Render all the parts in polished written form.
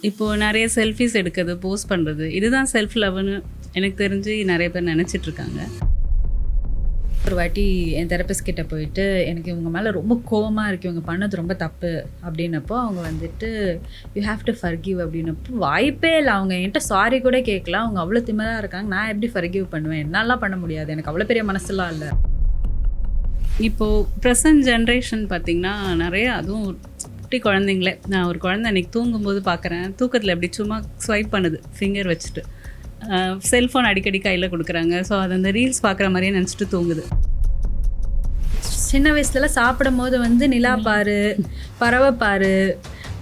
இப்போது நிறைய செல்ஃபிஸ் எடுக்கிறது, போஸ்ட் பண்ணுறது, இதுதான் செல்ஃப் லவ்னு எனக்கு தெரிஞ்சு நிறைய பேர் நினச்சிட்ருக்காங்க. ஒரு வாட்டி என் தெரபிஸ்ட் கிட்ட போயிட்டு எனக்கு இவங்க மேலே ரொம்ப கோவமாக இருக்குது, இவங்க பண்ணது ரொம்ப தப்பு அப்படின்னப்போ அவங்க வந்துட்டு யூ ஹாவ் டு ஃபர்கிவ் அப்படின்னப்போ வாய்ப்பே இல்லை. அவங்க என்கிட்ட சாரி கூட கேட்கல. அவங்க அவ்வளோ திமிராக இருக்காங்க. நான் எப்படி ஃபர்கிவ் பண்ணுவேன்? என்னாலாம் பண்ண முடியாது. எனக்கு அவ்வளோ பெரிய மனசுலாம் இல்லை. இப்போது ப்ரெசன்ட் ஜென்ரேஷன் பார்த்திங்கன்னா நிறைய, அதுவும் குட்டி குழந்தைங்களே, நான் ஒரு குழந்தை அன்றைக்கி தூங்கும்போது பார்க்குறேன், தூக்கத்தில் எப்படி சும்மா ஸ்வைப் பண்ணுது ஃபிங்கர் வச்சுட்டு. செல்ஃபோன் அடிக்கடி கையில் கொடுக்குறாங்க. ஸோ அது அந்த ரீல்ஸ் பார்க்குற மாதிரியே நினச்சிட்டு தூங்குது. சின்ன வயசுலலாம் சாப்பிடும் போது வந்து நிலா பாரு, பறவை பாரு,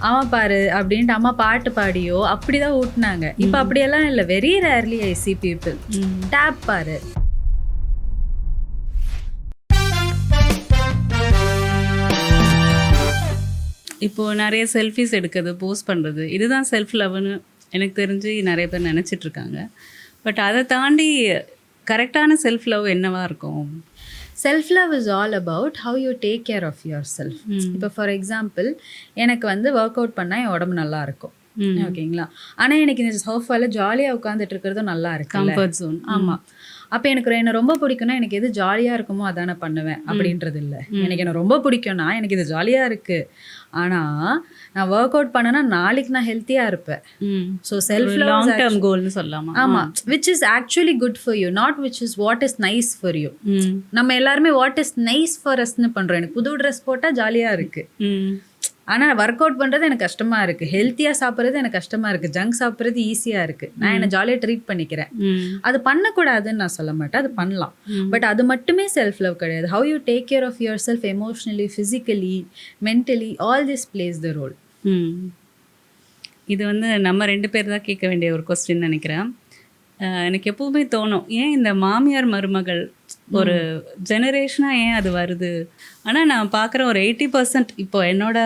அவன் பாரு அப்படின்ட்டு அம்மா பாட்டு பாடியோ அப்படி தான் ஊட்டினாங்க. இப்போ அப்படியெல்லாம் இல்லை. வெரி ரேர்லி ஐ சி பீப்புள் டேப் பாரு. இப்போது நிறைய செல்ஃபிஸ் எடுக்கிறது, போஸ்ட் பண்ணுறது, இதுதான் செல்ஃப் லவ்னு எனக்கு தெரிஞ்சு நிறைய பேர் நினச்சிட்ருக்காங்க. பட் அதை தாண்டி கரெக்டான செல்ஃப் லவ் என்னவா இருக்கும்? Self love is all about how you take care of yourself. இப்போ ஃபார் எக்ஸாம்பிள் எனக்கு வந்து ஒர்க் அவுட் பண்ணால் என் உடம்பு நல்லா இருக்கும், ஓகேங்களா? ஆனால் எனக்கு இந்த சோஃபாவில் ஜாலியாக உட்காந்துட்டு இருக்கிறதும் நல்லா இருக்கு, கம்ஃபர்ட் ஜோன். ஆமாம். அப்போ எனக்கு என்ன ரொம்ப பிடிக்கும்னா எனக்கு எது ஜாலியாக இருக்குமோ அதானே பண்ணுவேன் அப்படின்றது இல்லை. எனக்கு என்ன ரொம்ப பிடிக்கும்னா எனக்கு இது ஜாலியாக இருக்குது, ஆனால் நான் ஒர்க் அவுட் பண்ணேன்னா நாளைக்கு நான் ஹெல்த்தியாக இருப்பேன். So self love long term கோல்னு சொல்லலாமா? ஆமாம், which is actually good for you, not which is what is nice for you. நம்ம எல்லாருமே வாட் இஸ் நைஸ் ஃபார் அஸ்ன்னு பண்ணுறோம். எனக்கு புது ட்ரெஸ் போட்டால் ஜாலியாக இருக்குது, ஆனால் ஒர்க் அவுட் பண்ணுறது எனக்கு கஷ்டமாக இருக்குது. ஹெல்த்தியாக சாப்பிட்றது எனக்கு கஷ்டமாக இருக்குது. ஜங்க் சாப்பிட்றது ஈஸியாக இருக்குது. நான் என்னை ஜாலியாக ட்ரீட் பண்ணிக்கிறேன். அது பண்ணக்கூடாதுன்னு நான் சொல்ல மாட்டேன், அது பண்ணலாம். பட் அது மட்டுமே செல்ஃப் லவ் கிடையாது. How you take care of yourself emotionally, physically, mentally, all this plays the role. இது வந்து நம்ம 2 பேர் தான் கேட்க வேண்டிய ஒரு கொஸ்டின் நினைக்கிறேன். எனக்கு எப்போவுமே தோணும், ஏன் இந்த மாமியார் மருமகள் ஒரு ஜெனரேஷனாக ஏன் அது வருது? ஆனால் நான் பார்க்குற ஒரு 80% இப்போ என்னோட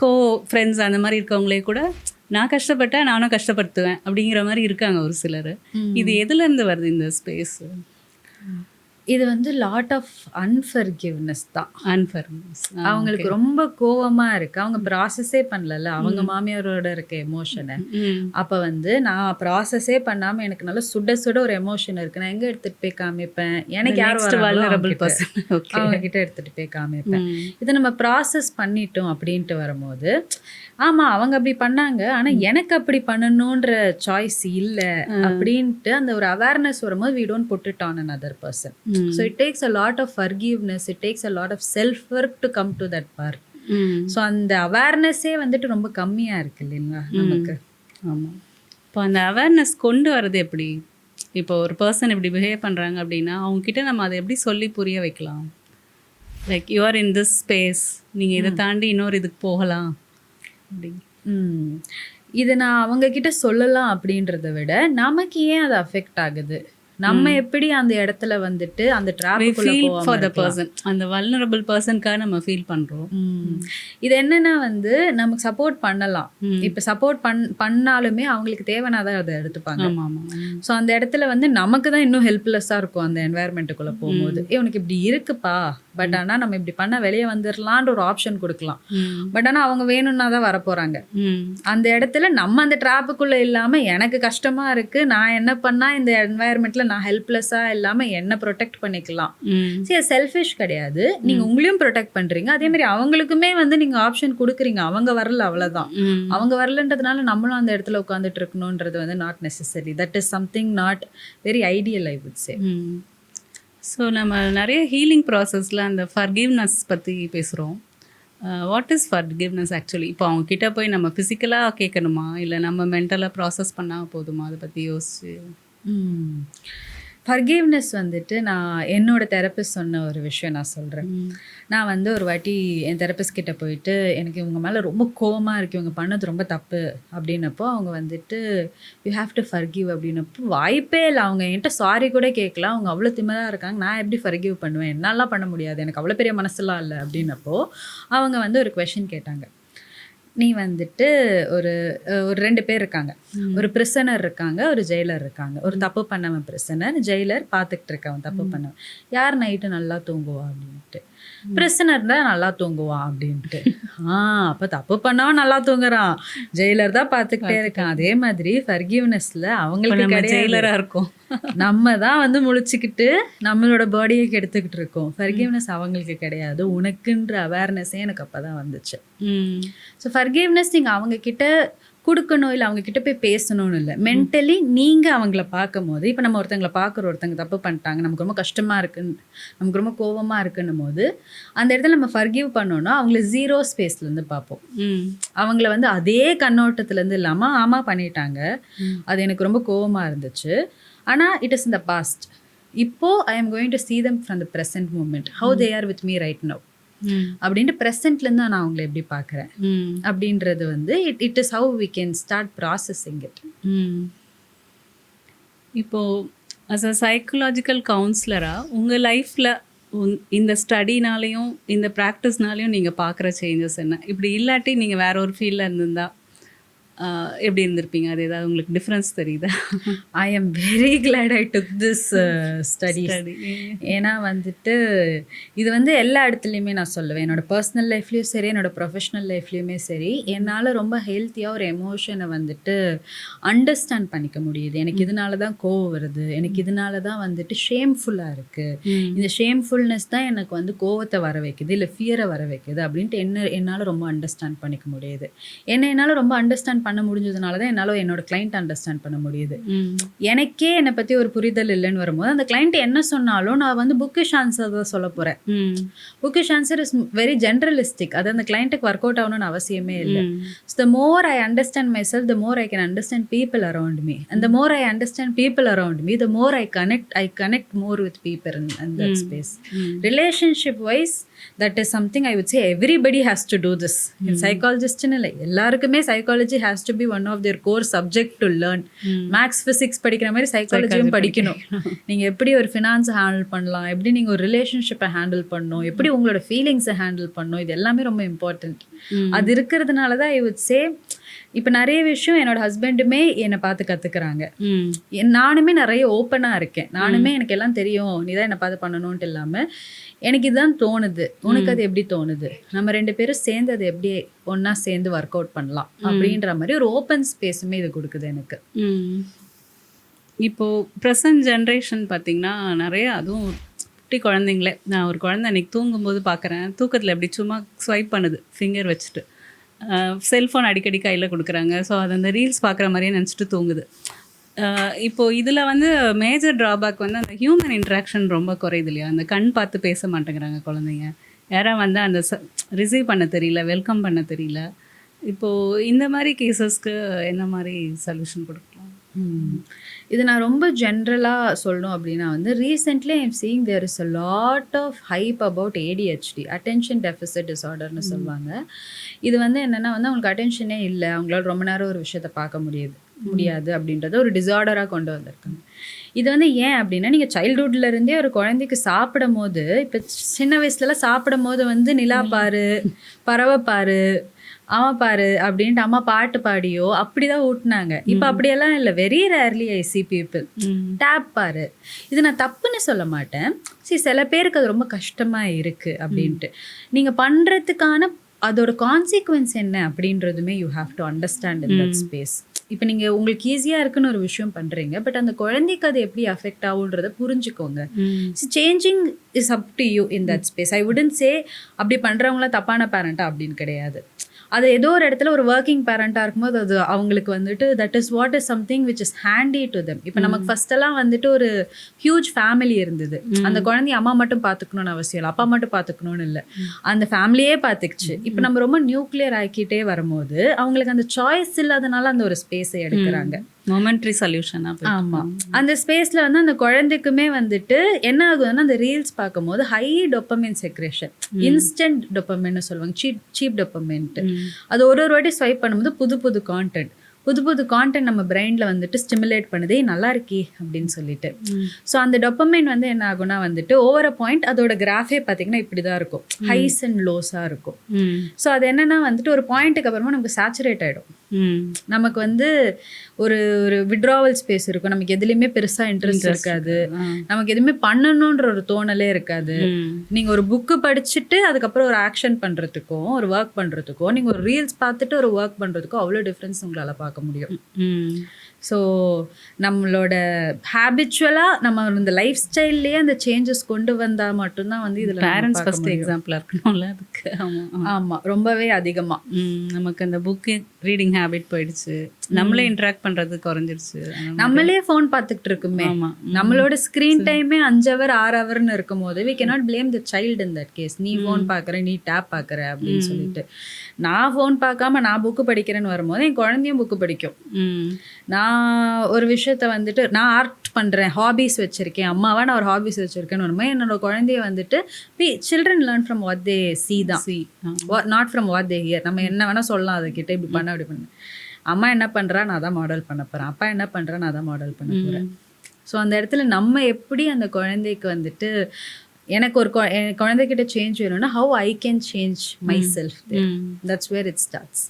கோ ஃப்ரெண்ட்ஸ் அந்த மாதிரி இருக்கவங்களே கூட நான் கஷ்டப்பட்டா நானும் கஷ்டப்படுத்துவேன் அப்படிங்கிற மாதிரி இருக்காங்க ஒரு சிலர். இது எதுலேருந்து வருது இந்த ஸ்பேஸ்? இது வந்து லாட் ஆஃப் அன்ஃபர்கிவ்னஸ் தான். அன்ஃபர்கிவ்னஸ். அவங்களுக்கு ரொம்ப கோவமாக இருக்குது. அவங்க ப்ராசஸே பண்ணல அவங்க மாமியாரோட இருக்க எமோஷனை. அப்போ வந்து நான் ப்ராசஸே பண்ணாமல் எனக்கு நல்லா சுட சுட ஒரு எமோஷன் இருக்குது, நான் எங்கே எடுத்துகிட்டு போய் காமிப்பேன்? எனக்கு யாரும் வல்னரபிள் பர்சன், அவங்க கிட்ட எடுத்துகிட்டு போய் காமிப்பேன். இதை நம்ம ப்ராசஸ் பண்ணிட்டோம் அப்படின்ட்டு வரும்போது, ஆமாம் அவங்க அப்படி பண்ணாங்க, ஆனால் எனக்கு அப்படி பண்ணணுன்ற சாய்ஸ் இல்லை அப்படின்ட்டு அந்த ஒரு அவேர்னஸ் வரும்போது we don't put it on another person. So it takes a lot of forgiveness, it takes a lot of self work to come to that part. So அந்த அவேர்னஸே வந்துட்டு ரொம்ப கம்மியாக இருக்குது இல்லைங்களா நமக்கு? ஆமாம். இப்போ அந்த அவேர்னஸ் கொண்டு வர்றது எப்படி? இப்போ ஒரு பர்சன் இப்படி பிஹேவ் பண்ணுறாங்க அப்படின்னா அவங்கக்கிட்ட நம்ம அதை எப்படி சொல்லி புரிய வைக்கலாம்? Like you are in this space, நீங்கள் இதை தாண்டி இன்னொரு இதுக்கு போகலாம் அப்படி. இது நான் அவங்கக்கிட்ட சொல்லலாம் அப்படின்றத விட நமக்கு ஏன் அது அஃபெக்ட் ஆகுது, நம்ம எப்படி அந்த இடத்துல வந்துட்டு அந்த அந்த வல்னரபிள் பர்சனுக்காக நம்ம ஃபீல் பண்ணுறோம். இது என்னன்னா வந்து நமக்கு சப்போர்ட் பண்ணலாம். இப்போ சப்போர்ட் பண்ணாலுமே அவங்களுக்கு தேவைனாதான் அதை எடுத்துப்பாங்க. ஸோ அந்த இடத்துல வந்து நமக்கு தான் இன்னும் ஹெல்ப்லெஸ்ஸாக இருக்கும் அந்த என்வாயர்மெண்ட்டுக்குள்ளே போகும்போது. இவனுக்கு இப்படி இருக்குப்பா, பட் ஆனால் நம்ம இப்படி பண்ண வெளியே வந்துடலான்ற ஒரு ஆப்ஷன் கொடுக்கலாம். பட் ஆனால் அவங்க வேணும்னா தான் வரப்போகிறாங்க. அந்த இடத்துல நம்ம அந்த ட்ராப்புக்குள்ளே இல்லாமல் எனக்கு கஷ்டமாக இருக்குது, நான் என்ன பண்ணால் இந்த என்வாயர்மெண்ட்டில் நான் ஹெல்ப்லெஸ்ஸாக இல்லாமல் என்ன ப்ரொடெக்ட் பண்ணிக்கலாம். சரி, செல்ஃபிஷ் கிடையாது, நீங்கள் உங்களையும் ப்ரொடெக்ட் பண்ணுறீங்க, அதே மாதிரி அவங்களுக்குமே வந்து நீங்கள் ஆப்ஷன் கொடுக்குறீங்க. அவங்க வரல, அவ்வளோதான். அவங்க வரலன்றதுனால நம்மளும் அந்த இடத்துல உட்காந்துட்டு இருக்கணுன்றது வந்து not necessary. That is something not very ideal, I would say. So நம்ம நிறைய ஹீலிங் ப்ராசஸில் அந்த ஃபர்கிவ்னஸ் பற்றி பேசுகிறோம். What is forgiveness actually? இப்போ அவங்க கிட்டே போய் நம்ம ஃபிசிக்கலாக கேட்கணுமா, இல்லை நம்ம மென்டலாக ப்ராசஸ் பண்ணால் போதுமா? அதை பற்றி யோசிச்சு. ஃபர்கிவ்னஸ் வந்துட்டு நான் என்னோட தெரபிஸ்ட் சொன்ன ஒரு விஷயம் நான் சொல்கிறேன். நான் வந்து ஒரு வாட்டி என் தெரபிஸ்ட் கிட்ட போயிட்டு எனக்கு இவங்க மேலே ரொம்ப கோவமாக இருக்குது, இவங்க பண்ணது ரொம்ப தப்பு அப்படின்னப்போ அவங்க வந்துட்டு யூ ஹாவ் டு ஃபர்கிவ் அப்படின்னப்போ வாய்ப்பே இல்லை. அவங்க என்கிட்ட சாரி கூட கேட்கல. அவங்க அவ்வளோ திமிராக இருக்காங்க. நான் எப்படி ஃபர்கிவ் பண்ணுவேன்? என்னாலாம் பண்ண முடியாது. எனக்கு அவ்வளோ பெரிய மனசுலாம் இல்லை அப்படின்னப்போ அவங்க வந்து ஒரு கொஷின் கேட்டாங்க. நீ வந்துட்டு ஒரு 2 பேர் இருக்காங்க. ஒரு பிரிசனர் இருக்காங்க, ஒரு ஜெயிலர் இருக்காங்க. ஒரு தப்பு பண்ணவன் பிரிசனர், ஜெயிலர் பார்த்துக்கிட்டு இருக்கவன் தப்பு பண்ணவன். யார் நைட்டு நல்லா தூங்குவா அப்படின்ட்டு. பிரிசனர் தான் நல்லா தூங்குவான் அப்படின்ட்டு. அப்போ தப்பு பண்ணாவும் நல்லா தூங்குறான், ஜெயிலர் தான் பார்த்துக்கிட்டே இருக்கான். அதே மாதிரி ஃபர்கிவ்னஸ்ல அவங்களுக்கு ஜெயிலராக இருக்கும், நம்ம தான் வந்து முழிச்சுக்கிட்டு நம்மளோட பாடியை கெடுத்துக்கிட்டு இருக்கோம். ஃபர்கிவ்னஸ் அவங்களுக்கு கிடையாது, உனக்குன்ற அவேர்னஸே எனக்கு அப்போ தான் வந்துச்சு. ஸோ ஃபர்கிவ்னஸ் நீங்கள் அவங்கக்கிட்ட கொடுக்கணும், இல்லை அவங்கக்கிட்ட போய் பேசணும்னு இல்லை. மென்டலி நீங்கள் அவங்கள பார்க்கும் போது, இப்போ நம்ம ஒருத்தங்களை பார்க்குறோம், ஒருத்தங்க தப்பு பண்ணிட்டாங்க, நமக்கு ரொம்ப கஷ்டமாக இருக்குன்னு, நமக்கு ரொம்ப கோபமாக இருக்குன்னும் போது அந்த இடத்துல நம்ம ஃபர்கிவ் பண்ணோன்னா அவங்கள 0 ஸ்பேஸ்லேருந்து பார்ப்போம். அவங்கள வந்து அதே கண்ணோட்டத்துலேருந்து இல்லாமல் ஆமாம் பண்ணிட்டாங்க, அது எனக்கு ரொம்ப கோபமாக இருந்துச்சு, ஆனால் it is in the past. இப்போது I am going to see them from the present moment, how they are with me right now அப்படின்ட்டு ப்ரெசென்ட்லேருந்து நான் அவங்களை எப்படி பார்க்குறேன் அப்படின்றது வந்து it is how we can start processing it. இப்போது அஸ் அ சைக்கலாஜிக்கல் கவுன்சிலராக உங்கள் லைஃப்பில் இந்த ஸ்டடினாலையும் இந்த ப்ராக்டிஸ்னாலையும் நீங்கள் பார்க்குற சேஞ்சஸ் என்ன? இப்படி இல்லாட்டி நீங்கள் வேற ஒரு ஃபீல்டில் இருந்திருந்தா எப்படி இருந்திருப்பீங்க? அது ஏதாவது உங்களுக்கு டிஃப்ரென்ஸ் தெரியுதா? I am very glad I took this study. ஏன்னா வந்துட்டு இது வந்து எல்லா இடத்துலையுமே நான் சொல்லுவேன், என்னோட பர்சனல் லைஃப்லேயும் சரி, என்னோட ப்ரொஃபஷ்னல் லைஃப்லேயுமே சரி, என்னால் ரொம்ப ஹெல்த்தியாக ஒரு எமோஷனை வந்துட்டு அண்டர்ஸ்டாண்ட் பண்ணிக்க முடியுது. எனக்கு இதனால தான் கோவம் வருது, எனக்கு இதனால தான் வந்துட்டு ஷேம்ஃபுல்லாக இருக்குது, இந்த ஷேம்ஃபுல்னஸ் தான் எனக்கு வந்து கோவத்தை வர வைக்குது, இல்லை ஃபியரை வர வைக்குது அப்படின்ட்டு என்னால் ரொம்ப அண்டர்ஸ்டாண்ட் பண்ணிக்க முடியுது. என்னால் ரொம்ப அண்டர்ஸ்டாண்ட் பண்ண முடிஞ்சதுனால தான் என்னால் என்னோட கிளைண்ட் அண்டர்ஸ்டாண்ட் பண்ண முடியுது. எனக்கே என்னை பற்றி ஒரு புரிதல் இல்லைன்னு வரும்போது அந்த கிளைண்ட் என்ன சொன்னாலும் நான் வந்து புக்கிஷ் ஆன்சர் தான் சொல்ல போகிறேன். புக்கிஷ் ஆன்சர் இஸ் வெரி ஜென்ரலிஸ்டிக், அது அந்த கிளைண்ட்டுக்கு ஒர்க் அவுட் ஆகணும்னு அவசியமே இல்லை. So the more I understand my self, the more I can understand people around me, and the more I understand people around me, the more I connect more with people in that space. Relationship wise, that is something I would say everybody has to do this. In psychologist இல்லை, எல்லாருக்குமே psychology has to be one of their core subject to learn. Maths physics படிக்கிற மாதிரி சைக்காலஜியும் படிக்கணும். நீங்கள் எப்படி ஒரு ஃபினான்ஸை handle பண்ணலாம், எப்படி நீங்கள் ஒரு ரிலேஷன்ஷிப்பை ஹேண்டில் பண்ணணும், எப்படி உங்களோட ஃபீலிங்ஸை ஹேண்டில் பண்ணணும், இது எல்லாமே ரொம்ப இம்பார்ட்டண்ட். அது இருக்கிறதுனால தான் ஐ வுட் சே இப்போ நிறைய விஷயம் என்னோட ஹஸ்பண்டுமே என்னை பார்த்து கற்றுக்குறாங்க, நானுமே நிறைய ஓப்பனாக இருக்கேன், நானுமே எனக்கு எல்லாம் தெரியும், நீ தான் என்னை பார்த்து பண்ணணும்ன்ட்டு இல்லாமல் எனக்கு இதுதான் தோணுது, உனக்கு அது எப்படி தோணுது, நம்ம 2 பேரும் சேர்ந்து அது எப்படி ஒன்றா சேர்ந்து ஒர்க் அவுட் பண்ணலாம் அப்படின்ற மாதிரி ஒரு ஓப்பன் ஸ்பேஸுமே இது கொடுக்குது எனக்கு. இப்போது ப்ரெசன்ட் ஜென்ரேஷன் பார்த்திங்கன்னா நிறைய, அதுவும் குட்டி குழந்தைங்களே, நான் ஒரு குழந்தை அன்றைக்கி தூங்கும்போது பார்க்குறேன், தூக்கத்தில் எப்படி சும்மா ஸ்வைப் பண்ணுது ஃபிங்கர் வச்சுட்டு, செல்ஃபோன் அடிக்கடி கையில் கொடுக்குறாங்க. ஸோ அது அந்த ரீல்ஸ் பார்க்குற மாதிரியே நினச்சிட்டு தூங்குது. இப்போது இதில் வந்து மேஜர் ட்ராபேக் வந்து அந்த ஹியூமன் இன்ட்ராக்ஷன் ரொம்ப குறையுது இல்லையா? அந்த கண் பார்த்து பேச மாட்டேங்கிறாங்க குழந்தைங்க, யாராவது வந்து அந்த ரிசீவ் பண்ண தெரியல, வெல்கம் பண்ண தெரியல. இப்போது இந்த மாதிரி கேசஸ்க்கு என்ன மாதிரி சொல்யூஷன் கொடுக்கலாம்? இது நான் ரொம்ப ஜென்ரலாக சொல்லணும் அப்படின்னா வந்து recently I am seeing there is a lot of hype about ADHD, attention deficit டிஸார்டர்னு சொல்லுவாங்க. இது வந்து என்னென்னா வந்து அவங்களுக்கு அட்டென்ஷனே இல்லை, அவங்களால ரொம்ப நேரம் ஒரு விஷயத்தை பார்க்க முடியாது அப்படின்றத ஒரு டிஸார்டராக கொண்டு வந்திருக்காங்க. இது வந்து ஏன் அப்படின்னா, நீங்கள் சைல்டுஹுட்லேருந்தே ஒரு குழந்தைக்கு சாப்பிடும் போது, இப்போ சின்ன வயசுலலாம் சாப்பிடும் போது வந்து நிலா பாரு, பறவை பாரு, அம்மா பாரு அப்படின்ட்டு அம்மா பாட்டு பாடியோ அப்படிதான் ஊட்டினாங்க. இப்போ அப்படியெல்லாம் இல்லை, வெரி ரேர்லி ஐ சி பீப்புள் டேப் பாரு. இது நான் தப்புன்னு சொல்ல மாட்டேன், சில பேருக்கு அது ரொம்ப கஷ்டமாக இருக்குது அப்படின்ட்டு. நீங்கள் பண்ணுறதுக்கான அதோட கான்சிக்வன்ஸ் என்ன அப்படின்றதுமே you have to understand in that space. இப்போ நீங்கள் உங்களுக்கு ஈஸியாக இருக்குன்னு ஒரு விஷயம் பண்ணுறீங்க, பட் அந்த குழந்தைக்கு அது எப்படி அஃபெக்ட் ஆகுன்றதை புரிஞ்சுக்கோங்க. Changing is up to you in that space. I wouldn't say அப்படி பண்ணுறவங்களாம் தப்பான பேரண்டா அப்படின்னு கிடையாது. அது ஏதோ ஒரு இடத்துல ஒரு ஒர்க்கிங் பேரண்டாக இருக்கும்போது அது அவங்களுக்கு வந்துட்டு that is what is something which is handy to them. இப்போ நமக்கு ஃபர்ஸ்டெல்லாம் வந்துட்டு ஒரு ஹியூஜ் ஃபேமிலி இருந்தது, அந்த குழந்தைய அம்மா மட்டும் பார்த்துக்கணும்னு அவசியம் இல்லை, அப்பா மட்டும் பார்த்துக்கணும்னு இல்லை, அந்த ஃபேமிலியே பார்த்துக்குச்சு. இப்போ நம்ம ரொம்ப நியூக்ளியர் ஆக்கிட்டே வரும்போது அவங்களுக்கு அந்த சாய்ஸ் இல்லாதனால அந்த ஒரு ஸ்பேஸை எடுக்கிறாங்க. மொமெண்ட்ரி சொல்யூஷனாக. ஆமாம், அந்த ஸ்பேஸில் வந்து அந்த குழந்தைக்குமே வந்துட்டு என்ன ஆகுதுன்னா, அந்த ரீல்ஸ் பார்க்கும்போது ஹை டொப்பமைன் செக்ரேஷன், இன்ஸ்டன்ட் டொப்பமைன்னு சொல்லுவாங்க, சீப் டொப்பமைன்ட்டு. அது ஒரு வாட்டி ஸ்வைப் பண்ணும்போது புது கான்டென்ட் நம்ம பிரெயினில் வந்துட்டு ஸ்டிமுலேட் பண்ணுதே, நல்லா இருக்கே அப்படின்னு சொல்லிட்டு. ஸோ அந்த டொப்பமைன் வந்து என்ன ஆகும்னா வந்துட்டு ஓவர் அ பாயிண்ட் அதோட கிராஃபே பார்த்தீங்கன்னா இப்படி தான் இருக்கும், ஹைஸ் அண்ட் லோஸாக இருக்கும். ஸோ அது என்னன்னா வந்துட்டு ஒரு பாயிண்ட்டுக்கு அப்புறமா நமக்கு சேச்சுரேட் ஆகிடும். நமக்கு வந்து ஒரு ஒரு விட்ராவல் ஸ்பேஸ் இருக்கும். நமக்கு எதுலையுமே பெருசா இன்ட்ரெஸ்ட் இருக்காது. நமக்கு எதுவுமே பண்ணணுன்ற ஒரு தோணலே இருக்காது. நீங்க ஒரு புக்கு படிச்சுட்டு அதுக்கப்புறம் ஒரு ஆக்ஷன் பண்றதுக்கும் ஒரு ஒர்க் பண்றதுக்கும், நீங்க ஒரு ரீல்ஸ் பார்த்துட்டு ஒரு ஒர்க் பண்றதுக்கும் அவ்வளோ டிஃப்ரென்ஸ் உங்களால பார்க்க முடியும். ஸோ நம்மளோட ஹேபிச்சுவலாக நம்ம இந்த லைஃப் ஸ்டைல்லையே அந்த சேஞ்சஸ் கொண்டு வந்தால் மட்டும்தான் வந்து இதில் பேரண்ட்ஸ் ஃபர்ஸ்ட் எக்ஸாம்பிளாக இருக்கணும்ல அதுக்கு. ஆமாம், ரொம்பவே அதிகமாக நமக்கு அந்த புக்கு ரீடிங் ஹேபிட் போயிடுச்சு, நம்மளே இன்ட்ராக்ட் பண்ணுறது குறைஞ்சிருச்சு, நம்மளே ஃபோன் பார்த்துக்கிட்டு இருக்குமே. நம்மளோட ஸ்க்ரீன் டைமே 5 hour 6 hourன்னு இருக்கும் போது we cannot blame the child in that case. நீ ஃபோன் பார்க்குற, நீ டேப் பார்க்குற அப்படின்னு சொல்லிட்டு. நான் ஃபோன் பார்க்காம நான் புக்கு படிக்கிறேன்னு வரும்போது என் குழந்தையும் புக்கு படிக்கும். நான் ஒரு விஷயத்த வந்துட்டு நான் ஆர்ட் பண்ணுறேன், ஹாபீஸ் வச்சுருக்கேன், அம்மாவா நான் ஒரு ஹாபீஸ் வச்சுருக்கேன்னு வரும்போது என்னோட குழந்தைய வந்துட்டு children learn from what they see தான், not from what they hear. நம்ம என்ன வேணால் சொல்லலாம் அதுக்கிட்ட, இப்படி பண்ண அப்படி பண்ண. அம்மா என்ன பண்ணுறா நான் தான் மாடல் பண்ண போகிறேன், அப்பா என்ன பண்ணுறா நான் தான் மாடல் பண்ண போகிறேன். ஸோ அந்த இடத்துல நம்ம எப்படி அந்த குழந்தைக்கு வந்துட்டு எனக்கு ஒரு குழந்தைகிட்ட சேஞ்ச் வேணும்னா how I can change myself, that's where it starts.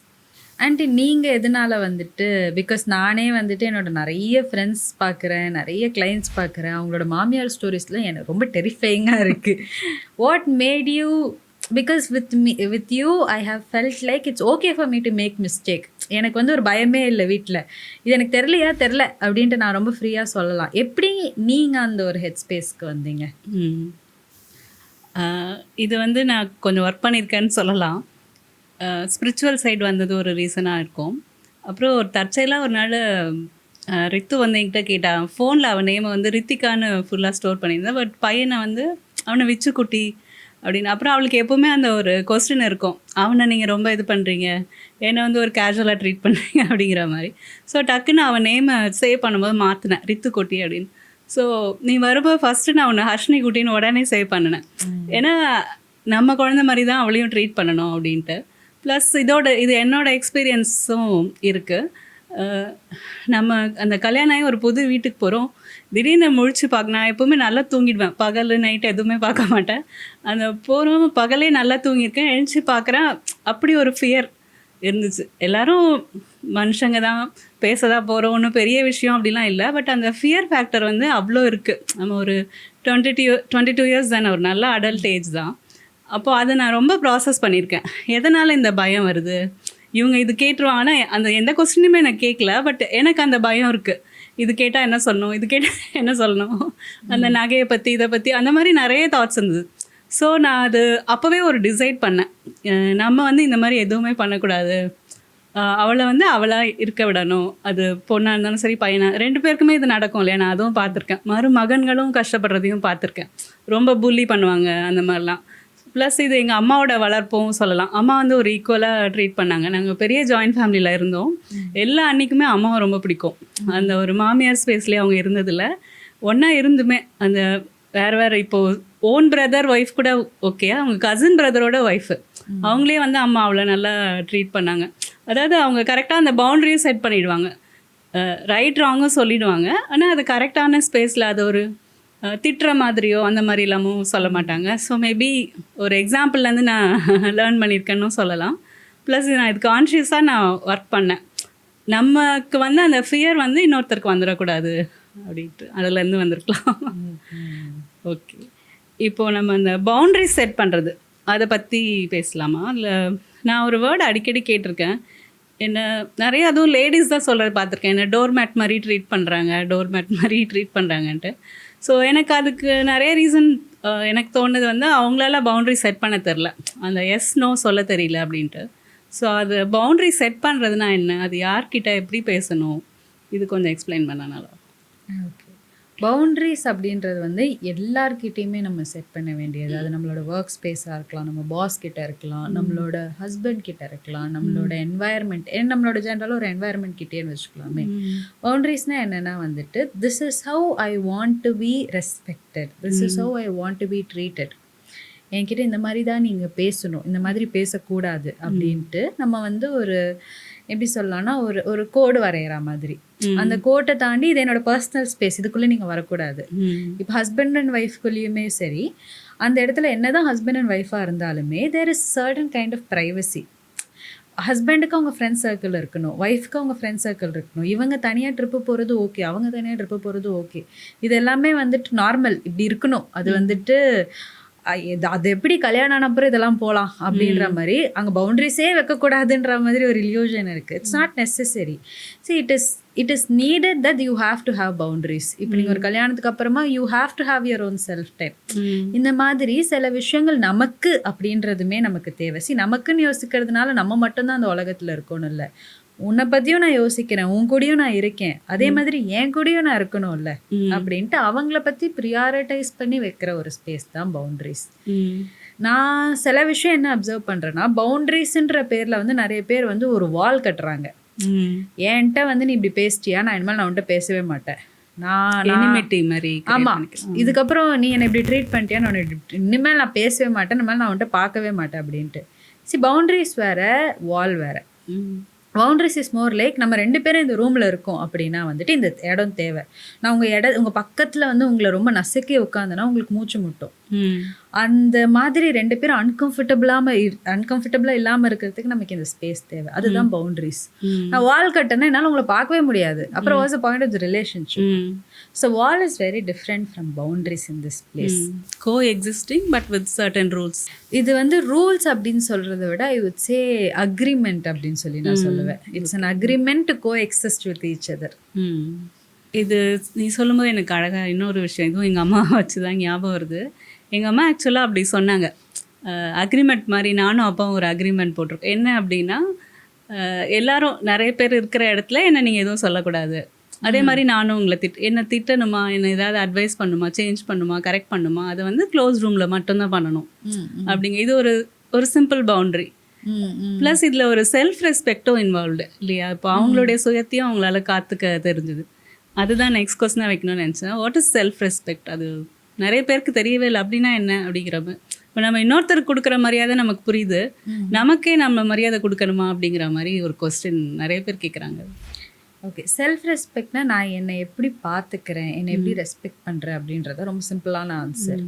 Aunty நீங்கள் எதனால் வந்துட்டு, பிகாஸ் நானே வந்துட்டு என்னோட நிறைய ஃப்ரெண்ட்ஸ் பார்க்குறேன், நிறைய கிளைண்ட்ஸ் பார்க்குறேன், அவங்களோட மாமியார் ஸ்டோரிஸில் எனக்கு ரொம்ப டெரிஃபைங்காக இருக்குது. What made you, because with you I have felt like it's okay for me to make mistake. எனக்கு வந்து ஒரு பயமே இல்லை வீட்டில், இது எனக்கு தெரில அப்படின்ட்டு நான் ரொம்ப ஃப்ரீயாக சொல்லலாம். எப்படி நீங்கள் அந்த ஒரு ஹெட் ஸ்பேஸ்க்கு வந்தீங்க? இது வந்து நான் கொஞ்சம் ஒர்க் பண்ணியிருக்கேன்னு சொல்லலாம். ஸ்பிரிச்சுவல் சைடு வந்தது ஒரு ரீசனாக இருக்கும். அப்புறம் ஒரு தற்செயலாக ஒரு நாள் ரித்து வந்து என்கிட்ட கேட்டான். ஃபோனில் அவன் நேமை வந்து ரித்திகான்னு ஃபுல்லாக ஸ்டோர் பண்ணியிருந்தேன். பட் பையனை வந்து அவனை விச்சு குட்டி அப்படின்னு. அப்புறம் அவளுக்கு எப்போவுமே அந்த ஒரு கொஸ்டின் இருக்கும், அவனை நீங்கள் ரொம்ப இது பண்ணுறீங்க, என்னை வந்து ஒரு கேஷுவலாக ட்ரீட் பண்ணுறீங்க அப்படிங்கிற மாதிரி. ஸோ டக்குன்னு அவன் நேமை சேவ் பண்ணும்போது மாற்றினேன் ரித்து குட்டி அப்படின்னு. ஸோ நீ வரும்போது ஃபஸ்ட்டு நான் உன்னை ஹர்ஷினி குட்டின்னு உடனே சேவ் பண்ணினேன். ஏன்னா நம்ம குழந்தை மாதிரி தான் அவளையும் ட்ரீட் பண்ணணும் அப்படின்ட்டு. ப்ளஸ் இது என்னோடய எக்ஸ்பீரியன்ஸும் இருக்குது. நம்ம அந்த கல்யாணம் ஆகி ஒரு புது வீட்டுக்கு போகிறோம், திடீர்னு முழிச்சு பார்க்க, நான் எப்போவுமே நல்லா தூங்கிடுவேன், பகல் நைட்டு எதுவுமே பார்க்க மாட்டேன். அந்த போகிறோம் பகலே நல்லா தூங்கியிருக்கேன், எழுந்துச்சி பார்க்குறேன், அப்படி ஒரு ஃபியர் இருந்துச்சு. எல்லோரும் மனுஷங்க தான், பேச தான் போகிறோம், ஒன்றும் பெரிய விஷயம் அப்படிலாம் இல்லை. பட் அந்த ஃபியர் ஃபேக்டர் வந்து அவ்வளோ இருக்குது. நம்ம ஒரு 22 இயர்ஸ் தானே, ஒரு நல்ல அடல்ட் ஏஜ் தான். அப்போது அதை நான் ரொம்ப ப்ராசஸ் பண்ணியிருக்கேன். எதனால் இந்த பயம் வருது, இவங்க இது கேட்டுருவாங்கன்னா அந்த எந்த கொஸ்டினுமே எனக்கு கேட்கல, பட் எனக்கு அந்த பயம் இருக்குது. இது கேட்டால் என்ன சொல்லணும், இது கேட்டால் என்ன சொல்லணும், அந்த நகையை பற்றி இதை பற்றி அந்த மாதிரி நிறைய தாட்ஸ் இருந்தது. ஸோ நான் அது அப்போவே ஒரு டிசைட் பண்ணேன், நம்ம வந்து இந்த மாதிரி எதுவுமே பண்ணக்கூடாது, அவளை வந்து அவளாக இருக்க விடணும். அது பொண்ணாக இருந்தாலும் சரி பையனாக, 2 பேருக்குமே இது நடக்கும் இல்லையா. நான் அதுவும் பார்த்துருக்கேன், மருமகன்களும் கஷ்டப்படுறதையும் பார்த்துருக்கேன், ரொம்ப புல்லி பண்ணுவாங்க அந்த மாதிரிலாம். ப்ளஸ் இது எங்கள் அம்மாவோட வளர்ப்பும் சொல்லலாம். அம்மா வந்து ஒரு ஈக்குவலாக ட்ரீட் பண்ணாங்க. நாங்கள் பெரிய ஜாயின்ட் ஃபேமிலியில் இருந்தோம். எல்லா அன்றைக்குமே அம்மாவை ரொம்ப பிடிக்கும். அந்த ஒரு மாமியார் ஸ்பேஸ்லேயே அவங்க இருந்ததில்ல, ஒன்றா இருந்துமே அந்த வேறு இப்போது ஓன் பிரதர் ஒய்ஃப் கூட ஓகே, அவங்க கசின் பிரதரோட ஒய்ஃபு, அவங்களே வந்து அம்மா அவளை நல்லா ட்ரீட் பண்ணாங்க. அதாவது அவங்க கரெக்டாக அந்த பவுண்ட்ரியும் செட் பண்ணிவிடுவாங்க, ரைட் ராங்கும் சொல்லிவிடுவாங்க. ஆனால் அது கரெக்டான ஸ்பேஸில் அது ஒரு திட்டுற மாதிரியோ அந்த மாதிரி இல்லாமல் சொல்ல மாட்டாங்க. ஸோ மேபி ஒரு எக்ஸாம்பிள்லேருந்து நான் லேர்ன் பண்ணியிருக்கேன்னு சொல்லலாம். ப்ளஸ் நான் இது கான்ஷியஸாக நான் ஒர்க் பண்ணேன், நமக்கு வந்து அந்த ஃபியர் வந்து இன்னொருத்தருக்கு வந்துடக்கூடாது அப்படின்ட்டு, அதுலேருந்து வந்திருக்கலாம். ஓகே, இப்போது நம்ம அந்த பவுண்ட்ரி செட் பண்ணுறது அதை பற்றி பேசலாமா? இல்லை நான் ஒரு வேர்டு அடிக்கடி கேட்டிருக்கேன், என்ன நிறைய அதுவும் லேடிஸ் தான் சொல்கிறது பார்த்துருக்கேன், என்ன டோர்மேட் மாதிரி ட்ரீட் பண்ணுறாங்கன்ட்டு. ஸோ எனக்கு அதுக்கு நிறைய ரீசன் எனக்கு தோணுது வந்து அவங்களால பவுண்ட்ரி செட் பண்ண தெரில, அந்த எஸ் நோ சொல்ல தெரியல அப்படின்ட்டு. ஸோ அது பவுண்ட்ரி செட் பண்ணுறதுனா என்ன, அது யார்கிட்ட எப்படி பேசணும், இது கொஞ்சம் எக்ஸ்பிளைன் பண்ணனால. ஓகே, பவுண்ட்ரிஸ் அப்படின்றது வந்து எல்லார்கிட்டையுமே நம்ம செட் பண்ண வேண்டியது. அது நம்மளோட ஒர்க் ஸ்பேஸாக இருக்கலாம், நம்ம பாஸ் கிட்ட இருக்கலாம், நம்மளோட ஹஸ்பண்ட் கிட்ட இருக்கலாம், நம்மளோட என்வாயர்மெண்ட், நம்மளோட ஜென்ரலாக ஒரு என்வாயர்மெண்ட் கிட்டேன்னு வச்சுக்கலாமே. பவுண்ட்ரிஸ்னால் என்னென்னா வந்துட்டு, this is how I want to B respected, this is how I want to be treated. என்கிட்ட இந்த மாதிரி தான் நீங்கள் பேசணும், இந்த மாதிரி பேசக்கூடாது அப்படின்ட்டு நம்ம வந்து ஒரு எப்படி சொல்லலாம்னா ஒரு கோடு வரைகிற மாதிரி. அந்த கோட்டை தாண்டி இது என்னோட பர்சனல் ஸ்பேஸ், இதுக்குள்ளே நீங்கள் வரக்கூடாது. இப்போ ஹஸ்பண்ட் அண்ட் ஒய்ஃப்குள்ளேயுமே சரி, அந்த இடத்துல என்னதான் ஹஸ்பண்ட் அண்ட் ஒய்ஃபாக இருந்தாலுமே there is certain kind of privacy. ஹஸ்பண்டுக்கு அவங்க ஃப்ரெண்ட்ஸ் சர்க்கிள் இருக்கணும், ஒய்ஃப்க்கு அவங்க ஃப்ரெண்ட்ஸ் சர்க்கிள் இருக்கணும். இவங்க தனியாக ட்ரிப்பு போகிறது ஓகே, அவங்க தனியாக ட்ரிப்பு போகிறது ஓகே. இது எல்லாமே வந்துட்டு நார்மல், இப்படி இருக்கணும். அது வந்துட்டு அது எப்படி கல்யாணம் ஆன அப்புறம் இதெல்லாம் போகலாம் அப்படின்ற மாதிரி அங்கே பவுண்டரிஸே வைக்கக்கூடாதுன்ற மாதிரி ஒரு இல்யூஷன் இருக்குது. It's not necessary. See it is needed that you have to have boundaries. இப்போ நீங்கள் ஒரு கல்யாணத்துக்கு அப்புறமா you have to have your own self time. இந்த மாதிரி சில விஷயங்கள் நமக்கு அப்படின்றதுமே நமக்கு தேவை. நமக்குன்னு யோசிக்கிறதுனால நம்ம மட்டும்தான் அந்த உலகத்தில் இருக்கணும் இல்லை. உன்னை பற்றியும் நான் யோசிக்கிறேன், உன் கூடயும் நான் இருக்கேன், அதே மாதிரி என் கூடயும் நான் இருக்கணும்ல அப்படின்ட்டு அவங்கள பற்றி ப்ரியாரிட்டைஸ் பண்ணி வைக்கிற ஒரு ஸ்பேஸ் தான் பவுண்டரிஸ். நான் சில விஷயம் என்ன அப்சர்வ் பண்ணுறேன்னா, பவுண்டரிஸ்ன்ற பேரில் வந்து நிறைய பேர் வந்து ஒரு வால் கட்டுறாங்க. என்கிட்ட வந்து நீ இப்படி பேசிட்டியா, நான் இனிமேல் நான் உன்கிட்ட பேசவே மாட்டேன், ஆமா இதுக்கப்புறம் நீ என்னை இப்படி ட்ரீட் பண்ணிட்டியா, நான் இனிமேல் நான் பேசவே மாட்டேன், இனிமேல் நான் உன்கிட்ட பார்க்கவே மாட்டேன் அப்படின்ட்டு. பவுண்டரிஸ் வேற, வால் வேற. பவுண்டரிஸ் இஸ் மோர் லைக் நம்ம 2 பேரும் இந்த ரூமில் இருக்கோம் அப்படின்னா வந்துட்டு இந்த இடம் தேவை. நான் உங்கள் பக்கத்தில் வந்து உங்களை ரொம்ப நசுக்கி உட்காந்தேன்னா உங்களுக்கு மூச்சு முட்டும். அந்த மாதிரி 2 பேரும் அன்கம்ஃபர்டபுளாக இல்லாமல் இருக்கிறதுக்கு நமக்கு இந்த ஸ்பேஸ் தேவை. அதுதான் பவுண்டரிஸ். நான் வால் கட்டினா என்னால் உங்களை பார்க்கவே முடியாது. அப்புறம் what's the point of the relationship? So wall is very different from boundaries in this place. Coexisting but with certain rules. இது வந்து ரூல்ஸ் அப்படின்னு சொல்கிறத விட ஐ வுட் சே அக்ரிமெண்ட் அப்படின்னு சொல்லி நான் சொல்லுவேன். It's an agreement to coexist with each other. இது நீ சொல்லும்போது எனக்கு அழகாக இன்னொரு விஷயம், இதுவும் எங்கள் அம்மா வச்சு தான் ஞாபகம் வருது. எங்கள் அம்மா ஆக்சுவலாக அப்படி சொன்னாங்க, அக்ரிமெண்ட் மாதிரி நானும் அப்பாவும் ஒரு அக்ரிமெண்ட் போட்டிருக்கோம். என்ன அப்படின்னா, எல்லாரும் நிறைய பேர் இருக்கிற இடத்துல என்ன நீங்கள் எதுவும் சொல்லக்கூடாது, அதே மாதிரி நானும் உங்களை என்னை திட்டணுமா, என்னை ஏதாவது அட்வைஸ் பண்ணுமா, சேஞ்ச் பண்ணுமா, கரெக்ட் பண்ணுமா, அதை வந்து க்ளோஸ் ரூமில் மட்டும்தான் பண்ணணும் அப்படிங்க. இது ஒரு சிம்பிள் பவுண்ட்ரி. ப்ளஸ் இதில் ஒரு செல்ஃப் ரெஸ்பெக்டும் இன்வால்வ்டு இல்லையா? இப்போ அவங்களுடைய சுயத்தையும் அவங்களால காத்துக்க தெரிஞ்சுது. அதுதான் நெக்ஸ்ட் கொஸ்டினாக வைக்கணும்னு நினச்சேன். What is self respect? அது நிறைய பேருக்கு தெரியவே இல்லை. அப்படின்னா என்ன அப்படிங்கிறப்ப இப்போ நம்ம இன்னொருத்தருக்கு கொடுக்குற மரியாதை நமக்கு புரியுது, நமக்கே நம்ம மரியாதை கொடுக்கணுமா அப்படிங்கிற மாதிரி ஒரு கொஸ்டின் நிறைய பேர் கேட்குறாங்க. ஓகே, செல்ஃப் ரெஸ்பெக்ட்னா நான் என்னை எப்படி பார்த்துக்கிறேன், என்னை எப்படி ரெஸ்பெக்ட் பண்ணுறேன் அப்படின்றத ரொம்ப சிம்பிளான ஆன்சர்.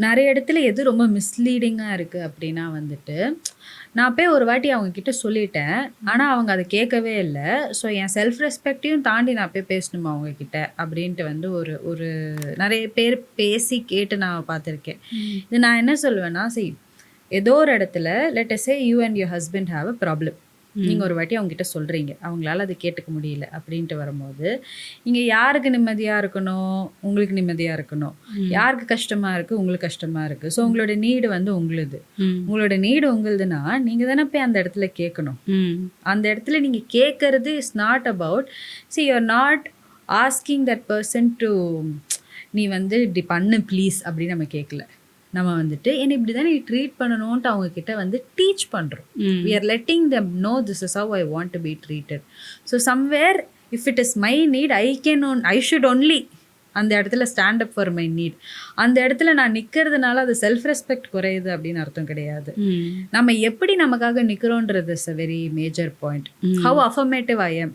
நிறைய இடத்துல எது ரொம்ப மிஸ்லீடிங்காக இருக்குது அப்படின்னா வந்துட்டு, நான் போய் ஒரு வாட்டி அவங்கக்கிட்ட சொல்லிட்டேன், ஆனால் அவங்க அதை கேட்கவே இல்லை. ஸோ என் செல்ஃப் ரெஸ்பெக்டையும் தாண்டி நான் போய் பேசணுமா அவங்கக்கிட்ட அப்படின்ட்டு வந்து ஒரு நிறைய பேர் பேசி கேட்டு நான் பார்த்துருக்கேன். இது நான் என்ன சொல்லுவேன்னா, சரி ஏதோ ஒரு இடத்துல let us say you and your husband have a problem. நீங்கள் ஒரு வாட்டி அவங்ககிட்ட சொல்கிறீங்க, அவங்களால அதை கேட்டுக்க முடியல அப்படின்ட்டு வரும்போது, இங்கே யாருக்கு நிம்மதியாக இருக்கணும்? உங்களுக்கு நிம்மதியாக இருக்கணும். யாருக்கு கஷ்டமாக இருக்குது? உங்களுக்கு கஷ்டமாக இருக்குது. ஸோ உங்களோட நீடு வந்து உங்களோட நீடு உங்களுதுன்னா நீங்கள் தானே போய் அந்த இடத்துல கேட்கணும். அந்த இடத்துல நீங்கள் கேட்கறது is not about you're not asking that person to நீ வந்து இப்படி பண்ணு ப்ளீஸ் அப்படின்னு நம்ம கேட்கல. நம்ம வந்துட்டு என்னை இப்படி தான் நீ ட்ரீட் பண்ணணும்ன்ட்டு அவங்கக்கிட்ட வந்து டீச் பண்ணுறோம். We are letting them know this is how I want to be treated. So somewhere if it is my need I should only அந்த இடத்துல stand up for my need. அந்த இடத்துல நான் நிற்கிறதுனால அது செல்ஃப் ரெஸ்பெக்ட் குறையுது அப்படின்னு அர்த்தம் கிடையாது. நம்ம எப்படி நமக்காக நிற்கிறோன்றது is a very major point. How affirmative I am,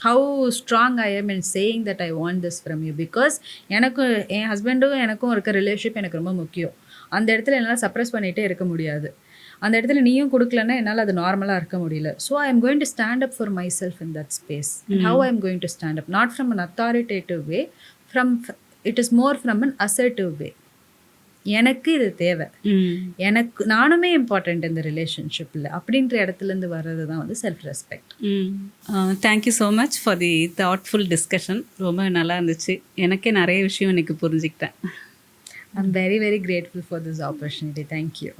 how strong I am in saying that I want this from you, because எனக்கு என் ஹஸ்பண்டும் எனக்கும் இருக்க ரிலேஷன்ஷிப் எனக்கு ரொம்ப முக்கியம். அந்த இடத்துல என்னால் சப்ரெஸ் பண்ணிகிட்டே இருக்க முடியாது. அந்த இடத்துல நீயும் கொடுக்கலன்னா என்னால் அது நார்மலாக இருக்க முடியல. So I am going to stand up for myself in that space. And how I am going to stand up, not from an authoritative way, it is more from an assertive way. எனக்கு இது தேவை, எனக்கு நானுமே important இந்த ரிலேஷன்ஷிப்பில் அப்படின்ற இடத்துலேருந்து வர்றது தான் வந்து self respect. Thank you so much for the thoughtful discussion. ரொம்ப நல்லா இருந்துச்சு. எனக்கே நிறைய விஷயம் எனக்கு புரிஞ்சுக்கிட்டேன். I am very very grateful for this opportunity. Thank you.